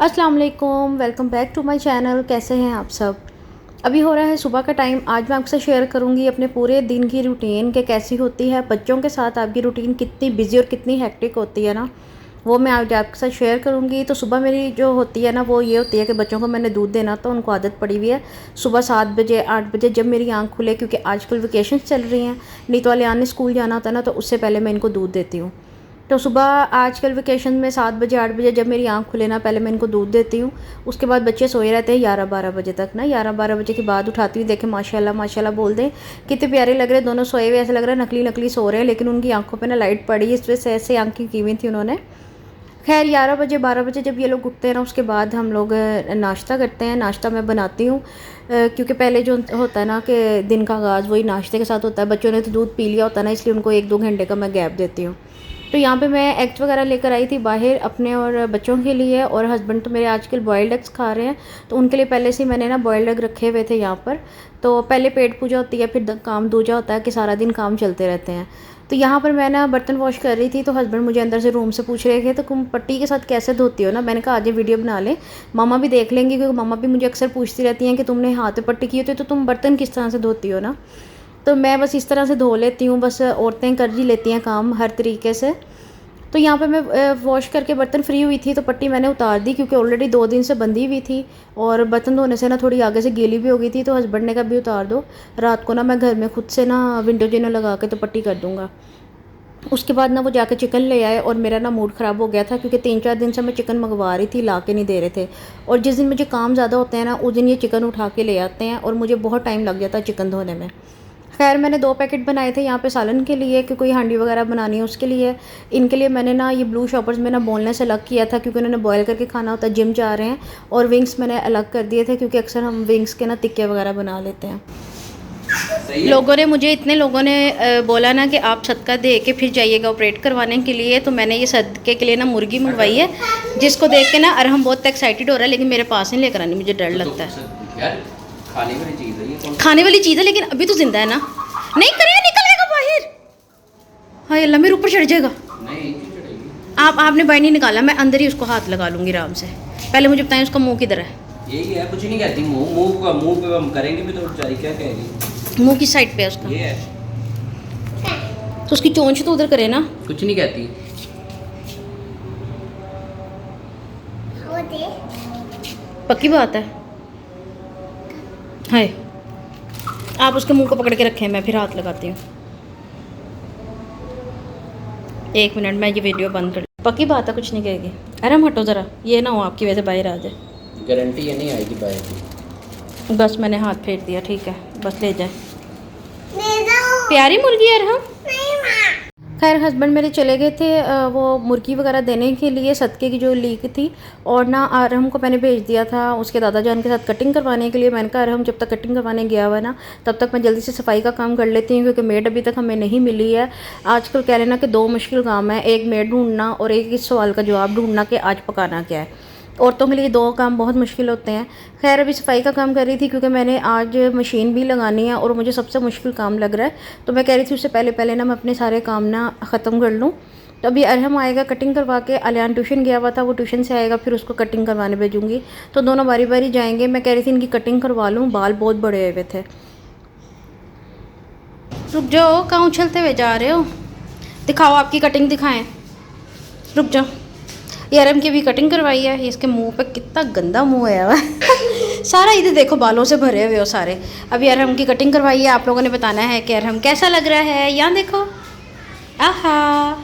अस्सलाम वालेकुम, welcome back to my channel. कैसे हैं आप सब। अभी हो रहा है सुबह का टाइम। आज मैं आपसे शेयर करूंगी अपने पूरे दिन की रूटीन के कैसी होती है। बच्चों के साथ आपकी रूटीन कितनी बिजी और कितनी हेक्टिक होती है ना, वो मैं आज आपके साथ शेयर करूंगी। तो सुबह मेरी जो होती है ना, वो ये होती है कि बच्चों को मैंने दूध देना, तो उनको आदत पड़ी हुई है सुबह 7 बजे 8 बजे जब मेरी आँख खुले, क्योंकि आजकल वेकेशन चल रही हैं, नहीं तो अलियान ने स्कूल जाना होता है ना, तो उससे पहले मैं इनको दूध देती हूँ। तो सुबह आजकल वेकेशन में 7 बजे 8 बजे जब मेरी आँख खुले ना, पहले मैं इनको दूध देती हूँ। उसके बाद बच्चे सोए रहते हैं 11-12 बजे तक ना। 11-12 बजे के बाद उठाती हूँ, देखें माशाल्लाह माशाल्लाह बोल दें, कितने प्यारे लग रहे हैं दोनों सोए हुए। ऐसा लग रहा है नकली नकली सो रहे हैं, लेकिन उनकी आंखों पे ना लाइट पड़ी है, इस वजह से ऐसे आँखें की हुई थी उन्होंने। खैर 11 बजे 12 बजे जब ये लोग उठते हैं ना, उसके बाद हम लोग नाश्ता करते हैं। नाश्ता मैं बनाती हूँ, क्योंकि पहले जो होता है ना कि दिन का आगाज़ वही नाश्ते के साथ होता है। बच्चों ने तो दूध पी लिया होता है ना, इसलिए उनको 1-2 घंटे का मैं गैप देती हूँ। तो यहाँ पे मैं एग्स वगैरह लेकर आई थी बाहर अपने और बच्चों के लिए, और हस्बैंड तो मेरे आजकल बॉयल्ड एग्स खा रहे हैं, तो उनके लिए पहले से मैंने ना बॉयल्ड एग रखे हुए थे यहाँ पर। तो पहले पेट पूजा होती है, फिर काम दूजा होता है कि सारा दिन काम चलते रहते हैं। तो यहाँ पर मैं ना बर्तन वॉश कर रही थी, तो हस्बैंड मुझे अंदर से रूम से पूछ रहे थे, तो तुम पट्टी के साथ कैसे धोती हो ना। मैंने कहा आज ये वीडियो बना लें, मामा भी देख लेंगी, क्योंकि मामा भी मुझे अक्सर पूछती रहती हैं कि तुमने हाथ पे पट्टी की होती है तो तुम बर्तन किस तरह से धोती हो ना। तो मैं बस इस तरह से धो लेती हूँ, बस औरतें कर ही लेती हैं काम हर तरीके से। तो यहाँ पे मैं वॉश करके बर्तन फ्री हुई थी, तो पट्टी मैंने उतार दी, क्योंकि ऑलरेडी 2 दिन से बंधी हुई थी, और बर्तन धोने से ना थोड़ी आगे से गीली भी हो गई थी। तो हस्बैंड ने कहा भी उतार दो, रात को ना मैं घर में खुद से ना विंडो जिनो लगा के तो पट्टी कर दूँगा। उसके बाद ना वो जाकर चिकन ले आए, और मेरा ना मूड ख़राब हो गया था, क्योंकि 3-4 दिन से मैं चिकन मंगवा रही थी, ला के नहीं दे रहे थे। और जिस दिन मुझे काम ज़्यादा होते हैं ना, उस दिन ये चिकन उठा के ले आते हैं, और मुझे बहुत टाइम लग जाता है चिकन धोने में। खैर मैंने 2 पैकेट बनाए थे यहाँ पे सालन के लिए, कि कोई हांडी वगैरह बनानी है उसके लिए। इनके लिए मैंने ना ये ब्लू शॉपर्स में ना बोनलेस अलग किया था, क्योंकि उन्होंने बॉयल करके खाना होता है, जिम जा रहे हैं। और विंग्स मैंने अलग कर दिए थे, क्योंकि अक्सर हम विंग्स के ना टिक्के वगैरह बना लेते हैं। लोगों ने मुझे इतने लोगों ने बोला ना कि आप सदका दे के फिर जाइएगा ऑपरेट करवाने के लिए, तो मैंने ये सदके के लिए ना मुर्गी मंगवाई है, जिसको देख के ना अरहम बहुत एक्साइटेड हो रहा है, लेकिन मेरे पास नहीं लेकर आनी, मुझे डर लगता है। खाने वाली चीज़ है ये। खाने वाली चीज़ है, लेकिन अभी तो जिंदा है ना। नहीं करेगा, निकलेगा बाहर। हाय अल्लाह, मेरे ऊपर चढ़ जाएगा। नहीं चढ़ेगी। आपने बाहर नहीं निकाला, मैं अंदर ही उसको हाथ लगा लूँगी आराम से। पहले मुझे बताएं उसका मुँह किधर है। यही है, कुछ नहीं कहती। मुंह पे हम करेंगे भी तो बेचारी क्या कहेगी। मुँह की साइड पे है उसका। ये है, तो उसकी चोंच तो उधर करे ना। कुछ नहीं कहती। पक्की बात है। हाय आप उसके मुंह को पकड़ के रखें, मैं फिर हाथ लगाती हूँ। 1 मिनट, मैं ये वीडियो बंद कर। पक्की बात है, कुछ नहीं कहेगी। अरे हम हटो ज़रा, ये ना हो आपकी वजह से बाहर आ जाए। गारंटी ये नहीं आएगी बाहर की। बस मैंने हाथ फेर दिया, ठीक है, बस ले जाए। प्यारी मुर्गी है अरहम। खैर हस्बैंड मेरे चले गए थे वो मुर्गी वगैरह देने के लिए, सदके की जो लीक थी। और ना अरहम को मैंने भेज दिया था उसके दादा जान के साथ कटिंग करवाने के लिए। मैंने कहा अरहम जब तक कटिंग करवाने गया हुआ है ना, तब तक मैं जल्दी से सफाई का काम कर लेती हूँ, क्योंकि मेड अभी तक हमें नहीं मिली है। आजकल कह लेना कि 2 मुश्किल काम है, एक मेड ढूंढना और एक इस सवाल का जवाब ढूंढना कि आज पकाना क्या है। औरतों के लिए 2 काम बहुत मुश्किल होते हैं। खैर अभी सफाई का काम कर रही थी, क्योंकि मैंने आज मशीन भी लगानी है, और मुझे सबसे मुश्किल काम लग रहा है। तो मैं कह रही थी उससे पहले पहले ना मैं अपने सारे काम ना ख़त्म कर लूँ। तो अभी अरहम आएगा कटिंग करवा के, अलियान ट्यूशन गया हुआ था, वो ट्यूशन से आएगा, फिर उसको कटिंग करवाने भेजूँगी। तो दोनों बारी बारी जाएंगे। मैं कह रही थी इनकी कटिंग करवा लूँ, बाल बहुत बड़े हुए थे। रुक जाओ, कहाँ उछलते हुए जा रहे हो। दिखाओ आपकी कटिंग, दिखाएँ। रुक जाओ। ये अरहम की भी कटिंग करवाई है। इसके मुंह पे कितना गंदा मुंह है हुआ सारा इधर देखो बालों से भरे हुए हो सारे। अभी अरहम की कटिंग करवाई है। आप लोगों ने बताना है कि अरहम कैसा लग रहा है। यहाँ देखो, आहा।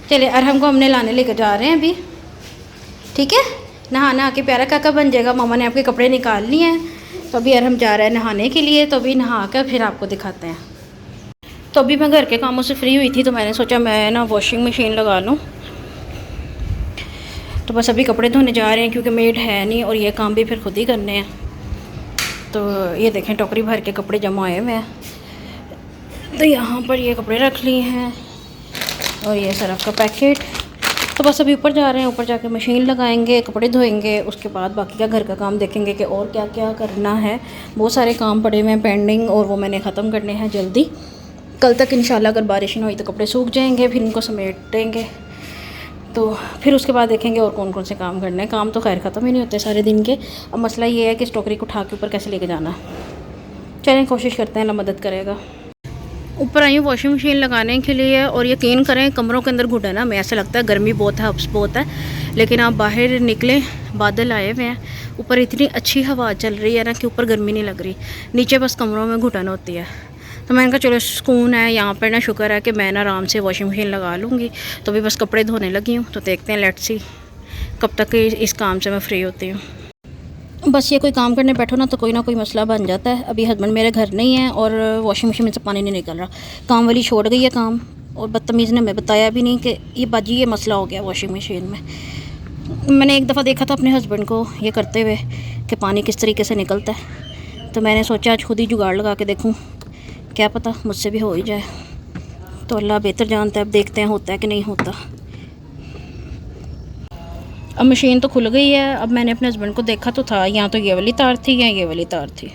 चलिए अरहम को हमने लाने लेकर जा रहे हैं अभी, ठीक है। नहा के प्यारा काका बन जाएगा। मामा ने आपके कपड़े निकाल लिए हैं, तो अभी अरहम जा रहा है नहाने के लिए। तो अभी नहा कर फिर आपको दिखाते हैं। तो अभी मैं घर के कामों से फ्री हुई थी, तो मैंने सोचा मैं ना वॉशिंग मशीन लगा लूँ। तो बस अभी कपड़े धोने जा रहे हैं, क्योंकि मेड है नहीं, और ये काम भी फिर खुद ही करने हैं। तो ये देखें टोकरी भर के कपड़े जमा हुए हैं। तो यहाँ पर ये कपड़े रख लिए हैं, और ये सरफ का पैकेट। तो बस अभी ऊपर जा रहे हैं, ऊपर जाके मशीन लगाएंगे, कपड़े धोएंगे, उसके बाद बाकी का घर का काम देखेंगे कि और क्या क्या करना है। बहुत सारे काम पड़े हुए हैं पेंडिंग, और वो मैंने ख़त्म करने हैं जल्दी। कल तक इंशाल्लाह अगर बारिश ना हुई तो कपड़े सूख जाएंगे, फिर उनको समेटेंगे। तो फिर उसके बाद देखेंगे और कौन कौन से काम करने हैं। काम तो खैर ख़त्म ही नहीं होते सारे दिन के। अब मसला ये है कि इस टोकरी को उठा के ऊपर कैसे लेके जाना है। चलें कोशिश करते हैं, अल्लाह मदद करेगा। ऊपर आई हूँ वॉशिंग मशीन लगाने के लिए और यकीन करें कमरों के अंदर घुटना में ऐसा लगता है गर्मी बहुत है, हब्स बहुत है। लेकिन आप बाहर निकलें, बादल आए हुए हैं, ऊपर इतनी अच्छी हवा चल रही है ना कि ऊपर गर्मी नहीं लग रही, नीचे बस कमरों में घुटन होती है। तो मैंने कहा चलो सुकून है यहाँ पर ना, शुक्र है कि मैं ना आराम से वॉशिंग मशीन लगा लूँगी। तो अभी बस कपड़े धोने लगी हूँ, तो देखते हैं लेट्स सी कब तक इस काम से मैं फ्री होती हूँ। बस ये कोई काम करने बैठो ना तो कोई ना कोई मसला बन जाता है। अभी हस्बैंड मेरे घर नहीं है और वॉशिंग मशीन में से पानी नहीं निकल रहा। काम वाली छोड़ गई है काम, और बदतमीज़ ने हमें बताया भी नहीं कि ये बाजी ये मसला हो गया वॉशिंग मशीन में। मैंने एक दफ़ा देखा था अपने हस्बैंड को ये करते हुए कि पानी किस तरीके से निकलता है, तो मैंने सोचा आज खुद ही जुगाड़ लगा के देखूँ, क्या पता मुझसे भी हो ही जाए। तो अल्लाह बेहतर जानता है, अब देखते हैं होता है कि नहीं होता। अब मशीन तो खुल गई है। अब मैंने अपने हस्बैंड को देखा तो था, यहाँ तो ये वाली तार थी या ये वाली तार थी।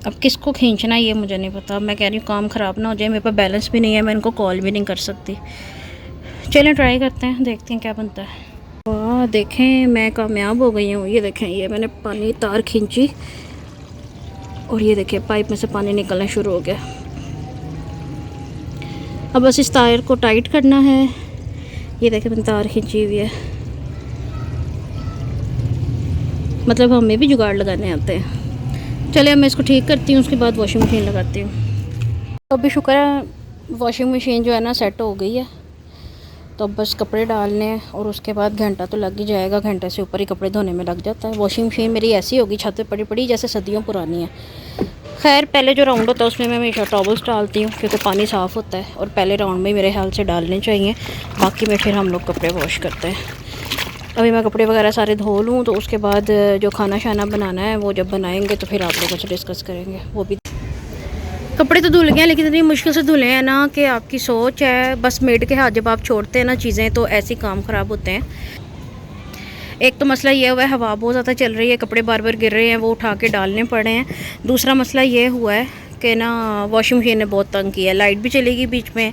अब किसको खींचना ये मुझे नहीं पता। मैं कह रही हूँ काम ख़राब ना हो जाए, मेरे पास बैलेंस भी नहीं है, मैं इनको कॉल भी नहीं कर सकती। चलें ट्राई करते हैं, देखते हैं क्या बनता है। वाह देखें मैं कामयाब हो गई हूँ। ये देखें, ये मैंने पानी तार खींची और ये देखें पाइप में से पानी निकलना शुरू हो गया। अब बस इस तार को टाइट करना है। ये देखें मैंने तार खींची हुई है, मतलब हमें भी जुगाड़ लगाने आते हैं। चले अब मैं इसको ठीक करती हूँ, उसके बाद वॉशिंग मशीन लगाती हूँ। तो अभी शुक्र है वॉशिंग मशीन जो है ना सेट हो गई है। तो अब बस कपड़े डालने हैं और उसके बाद घंटा तो लग ही जाएगा, घंटे से ऊपर ही कपड़े धोने में लग जाता है। वॉशिंग मशीन मेरी ऐसी होगी छत पे पड़ी पड़ी जैसे सदियों पुरानी है। खैर पहले जो राउंड होता है उसमें मैं हमेशा टॉवल्स डालती हूँ क्योंकि पानी साफ़ होता है, और पहले राउंड में मेरे ख्याल से डालने चाहिए, बाकी में फिर हम लोग कपड़े वॉश करते हैं। अभी मैं कपड़े वगैरह सारे धो लूँ तो उसके बाद जो खाना शाना बनाना है वो जब बनाएंगे तो फिर आप लोगों से डिस्कस करेंगे। वो भी कपड़े तो धुल गए हैं लेकिन इतनी मुश्किल से धुले हैं ना कि आपकी सोच है, बस मेड के हाथ जब आप छोड़ते हैं ना चीज़ें तो ऐसे काम ख़राब होते हैं। एक तो मसला ये हुआ है हवा बहुत ज़्यादा चल रही है, कपड़े बार बार गिर रहे हैं, वो उठा के डालने पड़े हैं। दूसरा मसला ये हुआ है कि ना वॉशिंग मशीन ने बहुत तंग किया, लाइट भी चलेगी बीच में।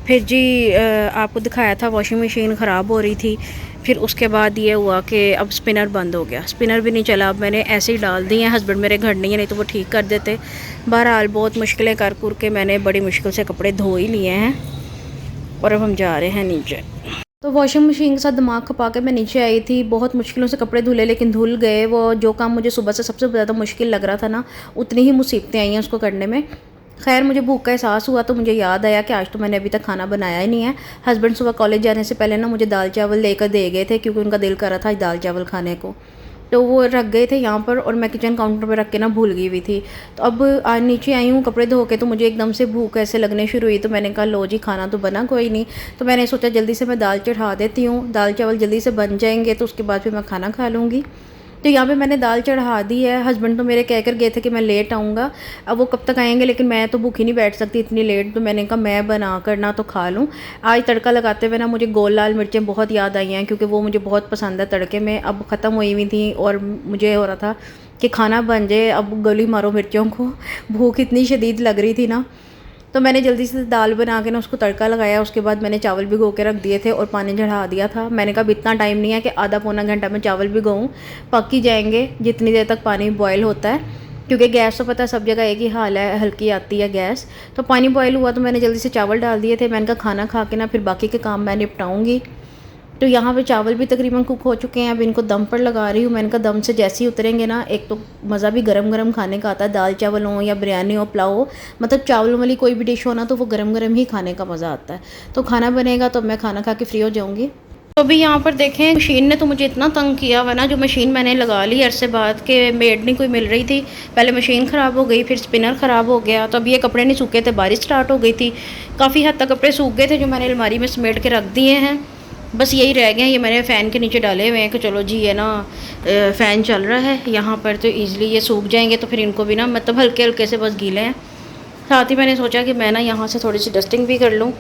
फिर जी आपको दिखाया था वॉशिंग मशीन ख़राब हो रही थी। फिर उसके बाद ये हुआ कि अब स्पिनर बंद हो गया, स्पिनर भी नहीं चला। अब मैंने ऐसे ही डाल दी हैं, हस्बैंड मेरे घर नहीं है, नहीं तो वो ठीक कर देते। बहरहाल बहुत मुश्किलें कर के मैंने बड़ी मुश्किल से कपड़े धो ही लिए हैं और अब हम जा रहे हैं नीचे। तो वॉशिंग मशीन के साथ दिमाग खपा के मैं नीचे आई थी, बहुत मुश्किलों से कपड़े धुले लेकिन धुल गए। वो जो काम मुझे सुबह से सबसे ज़्यादा मुश्किल लग रहा था ना, उतनी ही मुसीबतें आई हैं उसको करने में। खैर मुझे भूख का एहसास हुआ तो मुझे याद आया कि आज तो मैंने अभी तक खाना बनाया ही नहीं है। हस्बैंड सुबह कॉलेज जाने से पहले ना मुझे दाल चावल लेकर दे गए थे क्योंकि उनका दिल कर रहा था आज दाल चावल खाने को, तो वो रख गए थे यहाँ पर और मैं किचन काउंटर पर रख के ना भूल गई हुई थी। तो अब आज नीचे आई हूँ कपड़े धो के, तो मुझे एकदम से भूख ऐसे लगने शुरू हुई। तो मैंने कहा लो जी खाना तो बना कोई नहीं, तो मैंने सोचा जल्दी से मैं दाल चढ़ा देती हूँ, दाल चावल जल्दी से बन जाएंगे तो उसके बाद फिर मैं खाना खा लूँगी। तो यहाँ पे मैंने दाल चढ़ा दी है। हस्बैंड तो मेरे कह कर गए थे कि मैं लेट आऊँगा, अब वो कब तक आएंगे, लेकिन मैं तो भूखी नहीं बैठ सकती इतनी लेट। तो मैंने कहा मैं बना कर ना तो खा लूँ। आज तड़का लगाते हुए ना मुझे गोल लाल मिर्चें बहुत याद आई हैं क्योंकि वो मुझे बहुत पसंद है तड़के में। अब ख़त्म हुई हुई थी और मुझे हो रहा था कि खाना बन जाए, अब गोली मारो मिर्चों को, भूख इतनी शदीद लग रही थी ना। तो मैंने जल्दी से दाल बना के ना उसको तड़का लगाया। उसके बाद मैंने चावल भिगो के रख दिए थे और पानी चढ़ा दिया था। मैंने कहा इतना टाइम नहीं है कि आधा पौना घंटा में चावल भिगोऊँ, पक ही जाएंगे जितनी देर तक पानी बॉयल होता है, क्योंकि गैस तो पता है सब जगह एक ही हाल है, हल्की आती है गैस। तो पानी बॉयल हुआ तो मैंने जल्दी से चावल डाल दिए थे। मैंने कहा खाना खा के ना फिर बाकी के काम मैं निपटाऊँगी। तो यहाँ पे चावल भी तकरीबन कुक हो चुके हैं, अब इनको दम पर लगा रही हूँ। मैंने कहा दम से जैसे ही उतरेंगे ना, एक तो मज़ा भी गरम गरम खाने का आता है, दाल चावल हो या बिरयानी हो, पुलाव हो, मतलब चावलों वाली कोई भी डिश हो ना तो वो गरम गरम ही खाने का मज़ा आता है। तो खाना बनेगा तो मैं खाना खा के फ्री हो जाऊँगी। तो अभी यहाँ पर देखें मशीन ने तो मुझे इतना तंग किया हुआ ना, जो मशीन मैंने लगा ली अरसे बाद के मेड नहीं कोई मिल रही थी। पहले मशीन ख़राब हो गई, फिर स्पिनर ख़राब हो गया, तो अब ये कपड़े नहीं सूखे थे, बारिश स्टार्ट हो गई थी, काफ़ी हद तक कपड़े सूख गए थे जो मैंने अलमारी में समेट के रख दिए हैं। बस यही रह गए हैं, ये मैंने फ़ैन के नीचे डाले हुए हैं कि चलो जी ये ना फ़ैन चल रहा है यहाँ पर तो ईज़िली ये सूख जाएंगे, तो फिर इनको भी ना मतलब हल्के हल्के से बस गीले हैं। साथ ही मैंने सोचा कि मैं ना यहाँ से थोड़ी सी डस्टिंग भी कर लूँ,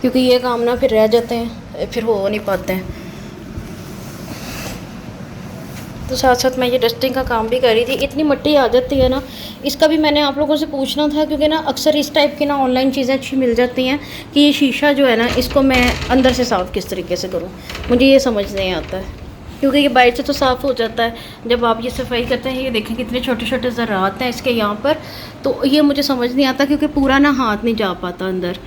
क्योंकि ये काम ना फिर रह जाते हैं, फिर हो नहीं पाते हैं। तो साथ साथ मैं ये डस्टिंग का काम भी कर रही थी। इतनी मिट्टी आ जाती है ना, इसका भी मैंने आप लोगों से पूछना था, क्योंकि ना अक्सर इस टाइप की ना ऑनलाइन चीज़ें अच्छी मिल जाती हैं कि ये शीशा जो है ना, इसको मैं अंदर से साफ़ किस तरीके से करूँ, मुझे ये समझ नहीं आता है। क्योंकि ये बाहर से तो साफ़ हो जाता है, जब आप ये सफाई करते हैं, ये देखें कितने छोटे छोटे ज़रात हैं इसके यहाँ पर, तो ये मुझे समझ नहीं आता, क्योंकि पूरा ना हाथ नहीं जा पाता अंदर,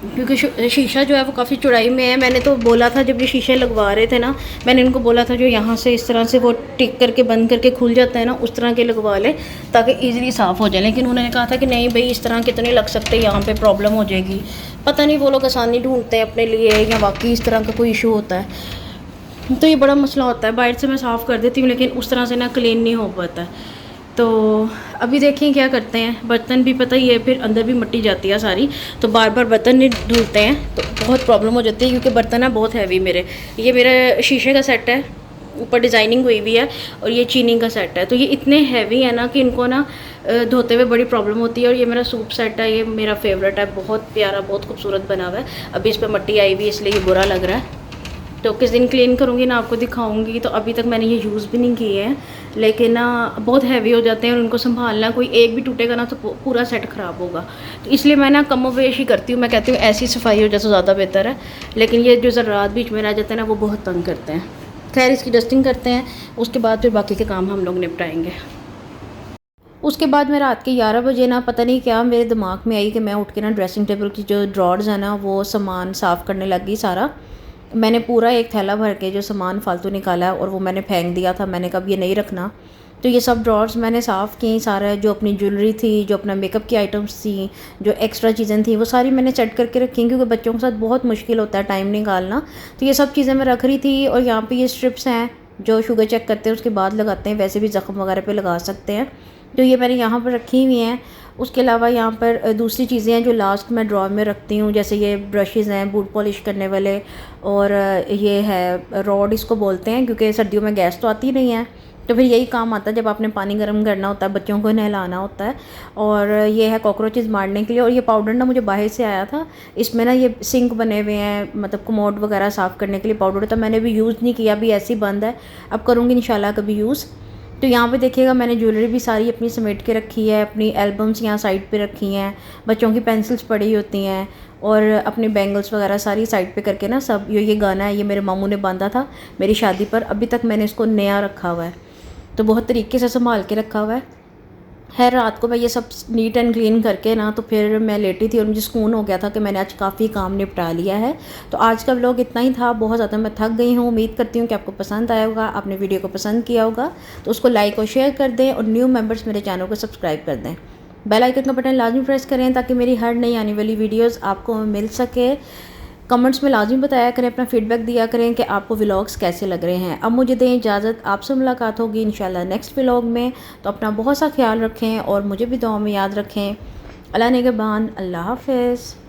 क्योंकि शीशा जो है वो काफ़ी चौड़ाई में है। मैंने तो बोला था जब ये शीशे लगवा रहे थे ना, मैंने इनको बोला था जो यहाँ से इस तरह से वो टिक करके बंद करके खुल जाता है ना, उस तरह के लगवा लें ताकि इजीली साफ़ हो जाए। लेकिन उन्होंने कहा था कि नहीं भाई, इस तरह कितने लग सकते हैं, यहाँ पे प्रॉब्लम हो जाएगी। पता नहीं वो लोग आसानी ढूंढते हैं अपने लिए या वाकई इस तरह का कोई इशू होता है। तो ये बड़ा मसला होता है। बाहर से मैं साफ़ कर देती हूँ लेकिन उस तरह से ना क्लीन नहीं हो पाता। तो अभी देखें क्या करते हैं। बर्तन भी पता ही है, फिर अंदर भी मिट्टी जाती है सारी, तो बार बार बर्तन नहीं धुलते हैं तो बहुत प्रॉब्लम हो जाती है, क्योंकि बर्तन है बहुत हैवी मेरे। ये मेरा शीशे का सेट है, ऊपर डिज़ाइनिंग हुई हुई है, और ये चीनी का सेट है। तो ये इतने हैवी है ना कि इनको ना धोते हुए बड़ी प्रॉब्लम होती है। और ये मेरा सूप सेट है, ये मेरा फेवरेट है, बहुत प्यारा, बहुत खूबसूरत बना हुआ है। अभी इस पर मिट्टी आई हुई है इसलिए ये बुरा लग रहा है। तो किस दिन क्लीन करूँगी ना, आपको दिखाऊंगी। तो अभी तक मैंने ये यूज़ भी नहीं किए हैं, लेकिन ना बहुत हैवी हो जाते हैं और उनको संभालना, कोई एक भी टूटेगा ना तो पूरा सेट ख़राब होगा। तो इसलिए मैं ना कमोवेश ही करती हूँ। मैं कहती हूँ ऐसी सफाई हो जाए तो ज़्यादा बेहतर है, लेकिन ये जो ज़रात बीच में रह जाते हैं ना, वो बहुत तंग करते हैं। खैर, इसकी डस्टिंग करते हैं, उसके बाद फिर बाकी के काम हम लोग निपटाएंगे। उसके बाद मैं रात के 11 बजे ना, पता नहीं क्या मेरे दिमाग में आई कि मैं उठ के ना ड्रेसिंग टेबल की जो ड्रॉर्स है ना, वो सामान साफ़ करने लगी सारा। मैंने पूरा एक थैला भर के जो सामान फालतू निकाला है और वो मैंने फेंक दिया था। मैंने कहा ये नहीं रखना। तो ये सब ड्रॉर्स मैंने साफ़ की सारा, जो अपनी ज्वेलरी थी, जो अपना मेकअप की आइटम्स थी, जो एक्स्ट्रा चीज़ें थी, वो सारी मैंने सेट करके रखी, क्योंकि बच्चों के साथ बहुत मुश्किल होता है टाइम निकालना। तो ये सब चीज़ें मैं रख रही थी। और यहाँ पे ये स्ट्रिप्स हैं जो शुगर चेक करते हैं उसके बाद लगाते हैं, वैसे भी ज़ख्म वगैरह पे लगा सकते हैं। तो ये मैंने यहाँ पर रखी हुई हैं। उसके अलावा यहाँ पर दूसरी चीज़ें हैं जो लास्ट मैं ड्रॉर में रखती हूँ, जैसे ये ब्रशेज़ हैं बूट पॉलिश करने वाले, और ये है रॉड इसको बोलते हैं, क्योंकि सर्दियों में गैस तो आती नहीं है, तो फिर यही काम आता है जब आपने पानी गर्म करना होता है, बच्चों को नहलाना होता है। और ये है कॉकरोचेस मारने के लिए। और ये पाउडर ना मुझे बाहर से आया था, इसमें ना ये सिंक बने हुए हैं, मतलब कमोड वगैरह साफ़ करने के लिए पाउडर था। मैंने भी यूज़ नहीं किया, अभी ऐसी बंद है, अब करूँगी इंशाल्लाह कभी यूज़। तो यहाँ पे देखिएगा मैंने ज्वेलरी भी सारी अपनी समेट के रखी है, अपनी एल्बम्स यहाँ साइड पे रखी हैं, बच्चों की पेंसिल्स पड़ी होती हैं, और अपनी बैंगल्स वगैरह सारी साइड पे करके ना सब। ये गाना है, ये मेरे मामू ने बांधा था मेरी शादी पर, अभी तक मैंने इसको नया रखा हुआ है, तो बहुत तरीके से संभाल के रखा हुआ है। खैर, रात को मैं ये सब नीट एंड क्लीन करके ना, तो फिर मैं लेटी थी और मुझे सुकून हो गया था कि मैंने आज काफ़ी काम निपटा लिया है। तो आज का व्लॉग इतना ही था, बहुत ज़्यादा मैं थक गई हूँ। उम्मीद करती हूँ कि आपको पसंद आया होगा, आपने वीडियो को पसंद किया होगा, तो उसको लाइक और शेयर कर दें, और न्यू मेंबर्स मेरे चैनल को सब्सक्राइब कर दें। बेल आइकन का बटन लाजमी प्रेस करें ताकि मेरी हर नई आने वाली वीडियोज़ आपको मिल सके। कमेंट्स में लाजमी बताया करें, अपना फीडबैक दिया करें कि आपको व्लॉग्स कैसे लग रहे हैं। अब मुझे दें इजाज़त, आपसे मुलाकात होगी इंशाल्लाह नेक्स्ट व्लॉग में। तो अपना बहुत सा ख्याल रखें और मुझे भी दुआ में याद रखें। अल्लाह निगहबान, अल्लाह हाफ़िज़।